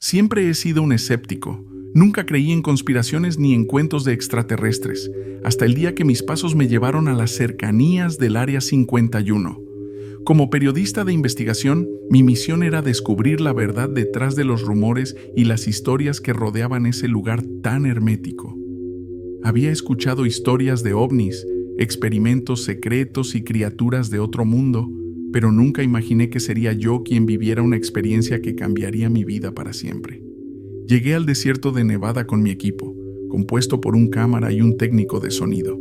Siempre he sido un escéptico. Nunca creí en conspiraciones ni en cuentos de extraterrestres, hasta el día que mis pasos me llevaron a las cercanías del Área 51. Como periodista de investigación, mi misión era descubrir la verdad detrás de los rumores y las historias que rodeaban ese lugar tan hermético. Había escuchado historias de ovnis, experimentos secretos y criaturas de otro mundo, pero nunca imaginé que sería yo quien viviera una experiencia que cambiaría mi vida para siempre. Llegué al desierto de Nevada con mi equipo, compuesto por un cámara y un técnico de sonido.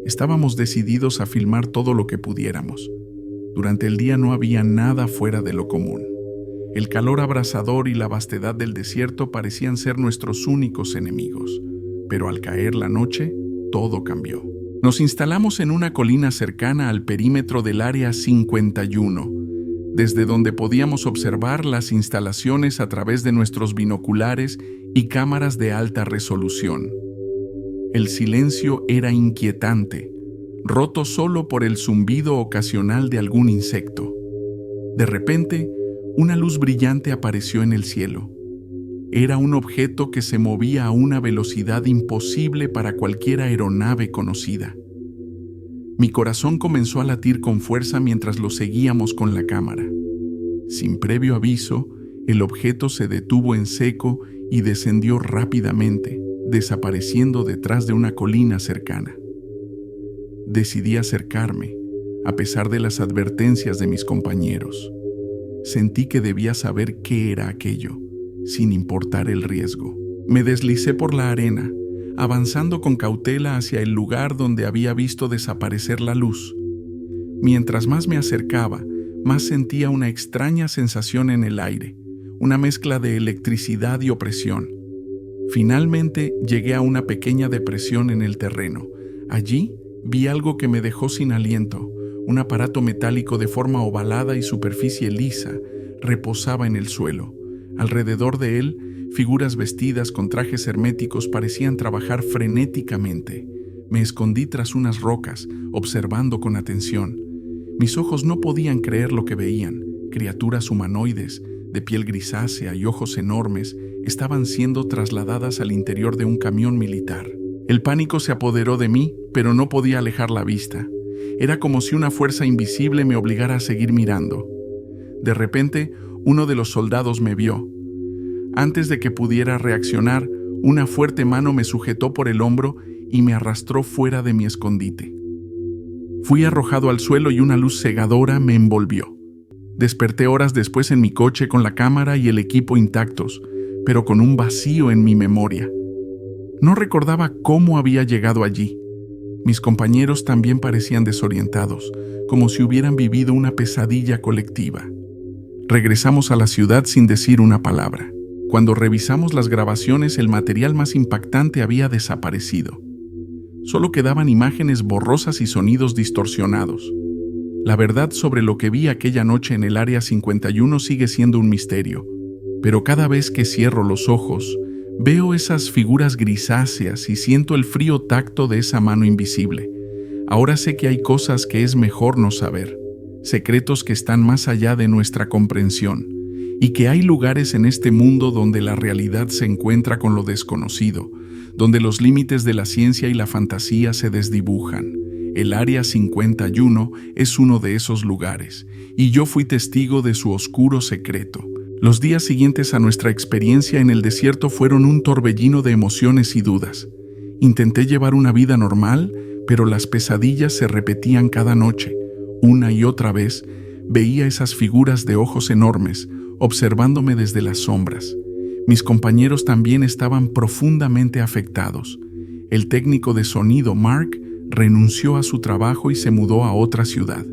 Estábamos decididos a filmar todo lo que pudiéramos. Durante el día no había nada fuera de lo común. El calor abrasador y la vastedad del desierto parecían ser nuestros únicos enemigos, pero al caer la noche, todo cambió. Nos instalamos en una colina cercana al perímetro del Área 51, desde donde podíamos observar las instalaciones a través de nuestros binoculares y cámaras de alta resolución. El silencio era inquietante, roto solo por el zumbido ocasional de algún insecto. De repente, una luz brillante apareció en el cielo. Era un objeto que se movía a una velocidad imposible para cualquier aeronave conocida. Mi corazón comenzó a latir con fuerza mientras lo seguíamos con la cámara. Sin previo aviso, el objeto se detuvo en seco y descendió rápidamente, desapareciendo detrás de una colina cercana. Decidí acercarme, a pesar de las advertencias de mis compañeros. Sentí que debía saber qué era aquello, sin importar el riesgo. Me deslicé por la arena, avanzando con cautela hacia el lugar donde había visto desaparecer la luz. Mientras más me acercaba, más sentía una extraña sensación en el aire, una mezcla de electricidad y opresión. Finalmente llegué a una pequeña depresión en el terreno. Allí vi algo que me dejó sin aliento. Un aparato metálico de forma ovalada y superficie lisa reposaba en el suelo. Alrededor de él, figuras vestidas con trajes herméticos parecían trabajar frenéticamente. Me escondí tras unas rocas, observando con atención. Mis ojos no podían creer lo que veían. Criaturas humanoides, de piel grisácea y ojos enormes, estaban siendo trasladadas al interior de un camión militar. El pánico se apoderó de mí, pero no podía alejar la vista. Era como si una fuerza invisible me obligara a seguir mirando. De repente, uno de los soldados me vio. Antes de que pudiera reaccionar, una fuerte mano me sujetó por el hombro y me arrastró fuera de mi escondite. Fui arrojado al suelo y una luz cegadora me envolvió. Desperté horas después en mi coche con la cámara y el equipo intactos, pero con un vacío en mi memoria. No recordaba cómo había llegado allí. Mis compañeros también parecían desorientados, como si hubieran vivido una pesadilla colectiva. Regresamos a la ciudad sin decir una palabra. Cuando revisamos las grabaciones, el material más impactante había desaparecido. Solo quedaban imágenes borrosas y sonidos distorsionados. La verdad sobre lo que vi aquella noche en el Área 51 sigue siendo un misterio, pero cada vez que cierro los ojos, veo esas figuras grisáceas y siento el frío tacto de esa mano invisible. Ahora sé que hay cosas que es mejor no saber, secretos que están más allá de nuestra comprensión, y que hay lugares en este mundo donde la realidad se encuentra con lo desconocido, donde los límites de la ciencia y la fantasía se desdibujan. El Área 51 es uno de esos lugares, y yo fui testigo de su oscuro secreto. Los días siguientes a nuestra experiencia en el desierto fueron un torbellino de emociones y dudas. Intenté llevar una vida normal, pero las pesadillas se repetían cada noche. Una y otra vez, veía esas figuras de ojos enormes, observándome desde las sombras. Mis compañeros también estaban profundamente afectados. El técnico de sonido, Mark, renunció a su trabajo y se mudó a otra ciudad.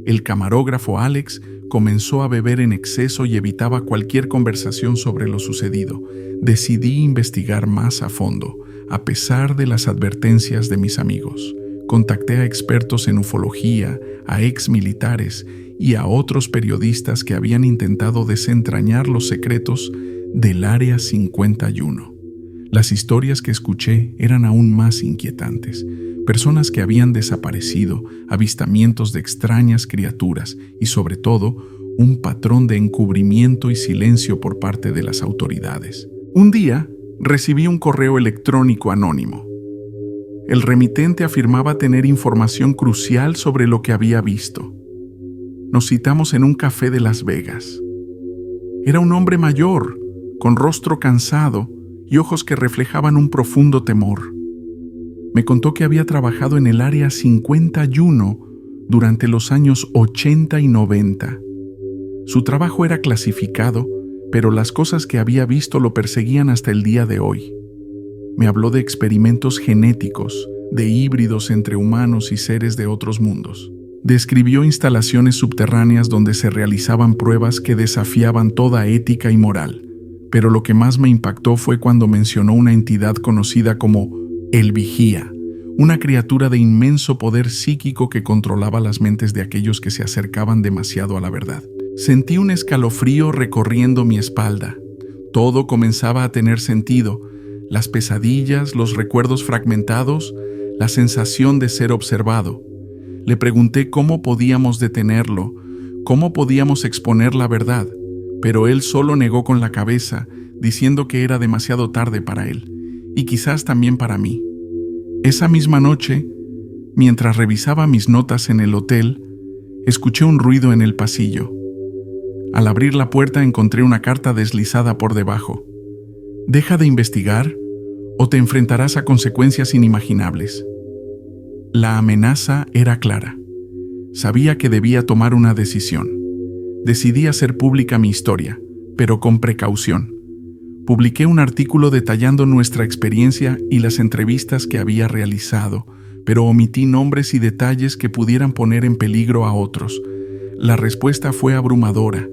El camarógrafo, Alex, comenzó a beber en exceso y evitaba cualquier conversación sobre lo sucedido. Decidí investigar más a fondo, a pesar de las advertencias de mis amigos. Contacté a expertos en ufología, a exmilitares y a otros periodistas que habían intentado desentrañar los secretos del Área 51. Las historias que escuché eran aún más inquietantes. Personas que habían desaparecido, avistamientos de extrañas criaturas y, sobre todo, un patrón de encubrimiento y silencio por parte de las autoridades. Un día, recibí un correo electrónico anónimo. El remitente afirmaba tener información crucial sobre lo que había visto. Nos citamos en un café de Las Vegas. Era un hombre mayor, con rostro cansado y ojos que reflejaban un profundo temor. Me contó que había trabajado en el Área 51 durante los años 80 y 90. Su trabajo era clasificado, pero las cosas que había visto lo perseguían hasta el día de hoy. Me habló de experimentos genéticos, de híbridos entre humanos y seres de otros mundos. Describió instalaciones subterráneas donde se realizaban pruebas que desafiaban toda ética y moral. Pero lo que más me impactó fue cuando mencionó una entidad conocida como el Vigía, una criatura de inmenso poder psíquico que controlaba las mentes de aquellos que se acercaban demasiado a la verdad. Sentí un escalofrío recorriendo mi espalda. Todo comenzaba a tener sentido. Las pesadillas, los recuerdos fragmentados, la sensación de ser observado. Le pregunté cómo podíamos detenerlo, cómo podíamos exponer la verdad, pero él solo negó con la cabeza, diciendo que era demasiado tarde para él, y quizás también para mí. Esa misma noche, mientras revisaba mis notas en el hotel, escuché un ruido en el pasillo. Al abrir la puerta encontré una carta deslizada por debajo. Deja de investigar o te enfrentarás a consecuencias inimaginables. La amenaza era clara. Sabía que debía tomar una decisión. Decidí hacer pública mi historia, pero con precaución. Publiqué un artículo detallando nuestra experiencia y las entrevistas que había realizado, pero omití nombres y detalles que pudieran poner en peligro a otros. La respuesta fue abrumadora.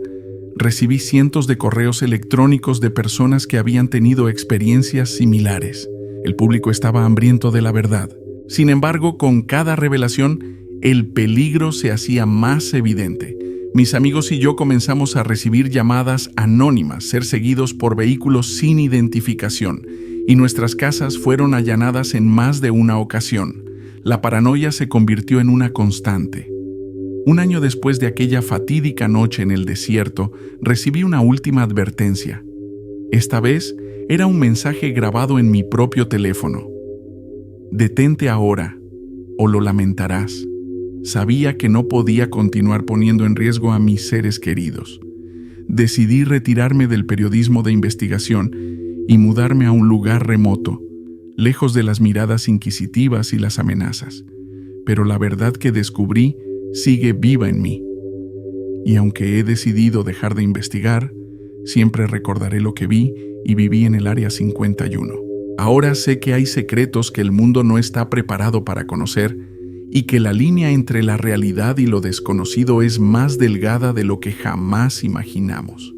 Recibí cientos de correos electrónicos de personas que habían tenido experiencias similares. El público estaba hambriento de la verdad. Sin embargo, con cada revelación, el peligro se hacía más evidente. Mis amigos y yo comenzamos a recibir llamadas anónimas, ser seguidos por vehículos sin identificación, y nuestras casas fueron allanadas en más de una ocasión. La paranoia se convirtió en una constante. Un año después de aquella fatídica noche en el desierto, recibí una última advertencia. Esta vez era un mensaje grabado en mi propio teléfono. Detente ahora, o lo lamentarás. Sabía que no podía continuar poniendo en riesgo a mis seres queridos. Decidí retirarme del periodismo de investigación y mudarme a un lugar remoto, lejos de las miradas inquisitivas y las amenazas. Pero la verdad que descubrí sigue viva en mí. Y aunque he decidido dejar de investigar, siempre recordaré lo que vi y viví en el Área 51. Ahora sé que hay secretos que el mundo no está preparado para conocer y que la línea entre la realidad y lo desconocido es más delgada de lo que jamás imaginamos.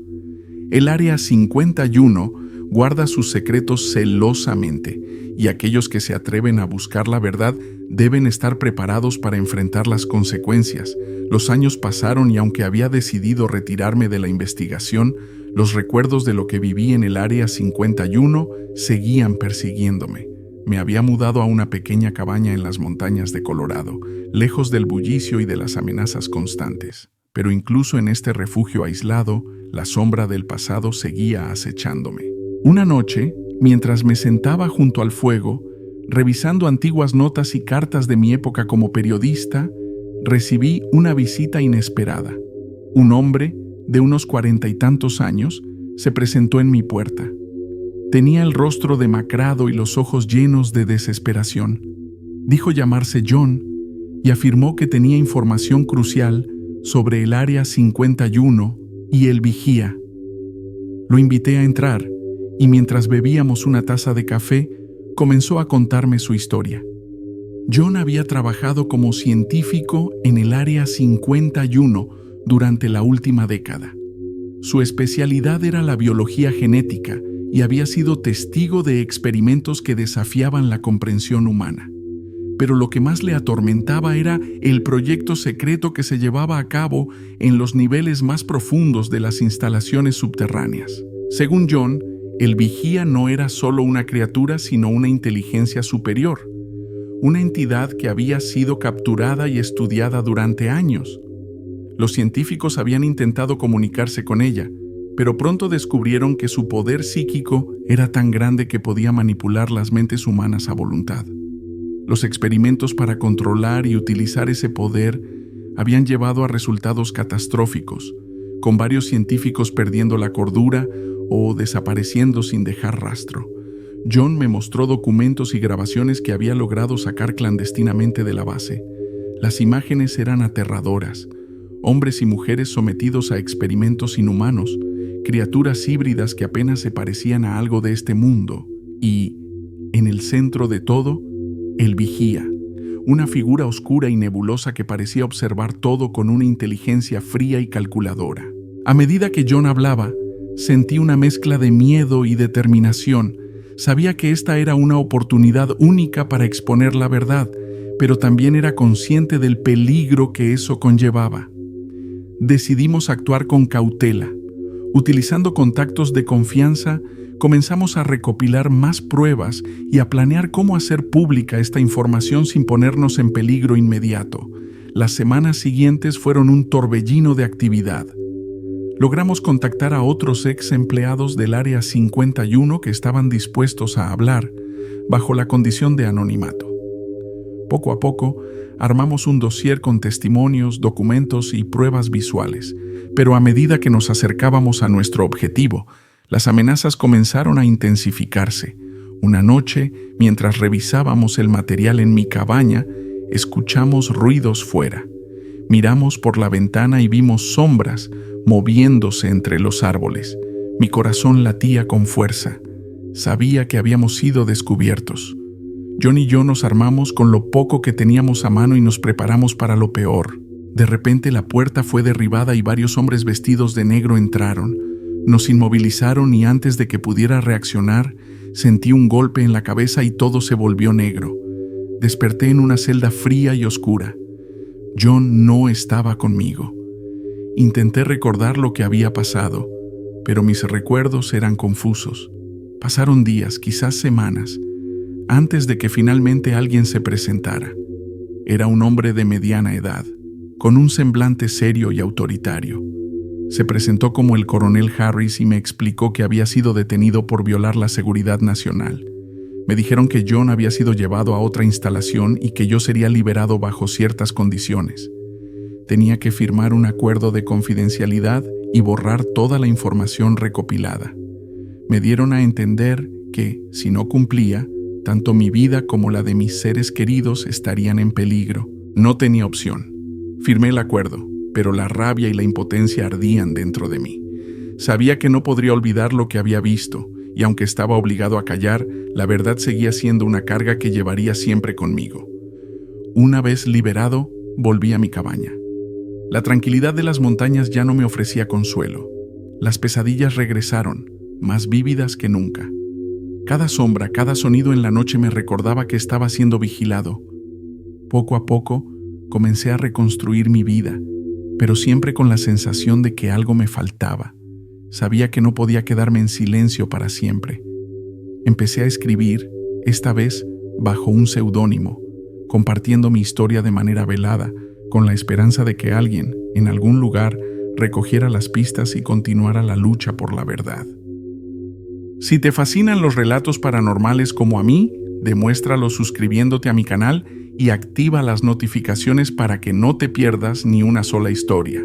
El Área 51 guarda sus secretos celosamente y aquellos que se atreven a buscar la verdad deben estar preparados para enfrentar las consecuencias. Los años pasaron y aunque había decidido retirarme de la investigación, los recuerdos de lo que viví en el Área 51 seguían persiguiéndome. Me había mudado a una pequeña cabaña en las montañas de Colorado, lejos del bullicio y de las amenazas constantes. Pero incluso en este refugio aislado, la sombra del pasado seguía acechándome. Una noche, mientras me sentaba junto al fuego, revisando antiguas notas y cartas de mi época como periodista, recibí una visita inesperada. Un hombre, de unos 40 y tantos años, se presentó en mi puerta. Tenía el rostro demacrado y los ojos llenos de desesperación. Dijo llamarse John y afirmó que tenía información crucial sobre el Área 51 y el Vigía. Lo invité a entrar y mientras bebíamos una taza de café, comenzó a contarme su historia. John había trabajado como científico en el Área 51 durante la última década. Su especialidad era la biología genética y había sido testigo de experimentos que desafiaban la comprensión humana. Pero lo que más le atormentaba era el proyecto secreto que se llevaba a cabo en los niveles más profundos de las instalaciones subterráneas. Según John, el Vigía no era solo una criatura, sino una inteligencia superior, una entidad que había sido capturada y estudiada durante años. Los científicos habían intentado comunicarse con ella, pero pronto descubrieron que su poder psíquico era tan grande que podía manipular las mentes humanas a voluntad. Los experimentos para controlar y utilizar ese poder habían llevado a resultados catastróficos, con varios científicos perdiendo la cordura o desapareciendo sin dejar rastro. John me mostró documentos y grabaciones que había logrado sacar clandestinamente de la base. Las imágenes eran aterradoras. Hombres y mujeres sometidos a experimentos inhumanos, criaturas híbridas que apenas se parecían a algo de este mundo, y, en el centro de todo, el vigía, una figura oscura y nebulosa que parecía observar todo con una inteligencia fría y calculadora. A medida que John hablaba, sentí una mezcla de miedo y determinación. Sabía que esta era una oportunidad única para exponer la verdad, pero también era consciente del peligro que eso conllevaba. Decidimos actuar con cautela. Utilizando contactos de confianza, comenzamos a recopilar más pruebas y a planear cómo hacer pública esta información sin ponernos en peligro inmediato. Las semanas siguientes fueron un torbellino de actividad. Logramos contactar a otros ex empleados del Área 51 que estaban dispuestos a hablar, bajo la condición de anonimato. Poco a poco, armamos un dossier con testimonios, documentos y pruebas visuales, pero a medida que nos acercábamos a nuestro objetivo, las amenazas comenzaron a intensificarse. Una noche, mientras revisábamos el material en mi cabaña, escuchamos ruidos fuera. Miramos por la ventana y vimos sombras moviéndose entre los árboles. Mi corazón latía con fuerza. Sabía que habíamos sido descubiertos. John y yo nos armamos con lo poco que teníamos a mano y nos preparamos para lo peor. De repente la puerta fue derribada y varios hombres vestidos de negro entraron. Nos inmovilizaron y antes de que pudiera reaccionar, sentí un golpe en la cabeza y todo se volvió negro. Desperté en una celda fría y oscura. John no estaba conmigo. Intenté recordar lo que había pasado, pero mis recuerdos eran confusos. Pasaron días, quizás semanas, antes de que finalmente alguien se presentara. Era un hombre de mediana edad, con un semblante serio y autoritario. Se presentó como el coronel Harris y me explicó que había sido detenido por violar la seguridad nacional. Me dijeron que John había sido llevado a otra instalación y que yo sería liberado bajo ciertas condiciones. Tenía que firmar un acuerdo de confidencialidad y borrar toda la información recopilada. Me dieron a entender que, si no cumplía, tanto mi vida como la de mis seres queridos estarían en peligro. No tenía opción. Firmé el acuerdo, pero la rabia y la impotencia ardían dentro de mí. Sabía que no podría olvidar lo que había visto, y aunque estaba obligado a callar, la verdad seguía siendo una carga que llevaría siempre conmigo. Una vez liberado, volví a mi cabaña. La tranquilidad de las montañas ya no me ofrecía consuelo. Las pesadillas regresaron, más vívidas que nunca. Cada sombra, cada sonido en la noche me recordaba que estaba siendo vigilado. Poco a poco, comencé a reconstruir mi vida, pero siempre con la sensación de que algo me faltaba. Sabía que no podía quedarme en silencio para siempre. Empecé a escribir, esta vez bajo un seudónimo, compartiendo mi historia de manera velada, con la esperanza de que alguien, en algún lugar, recogiera las pistas y continuara la lucha por la verdad. Si te fascinan los relatos paranormales como a mí, demuéstralo suscribiéndote a mi canal y activa las notificaciones para que no te pierdas ni una sola historia.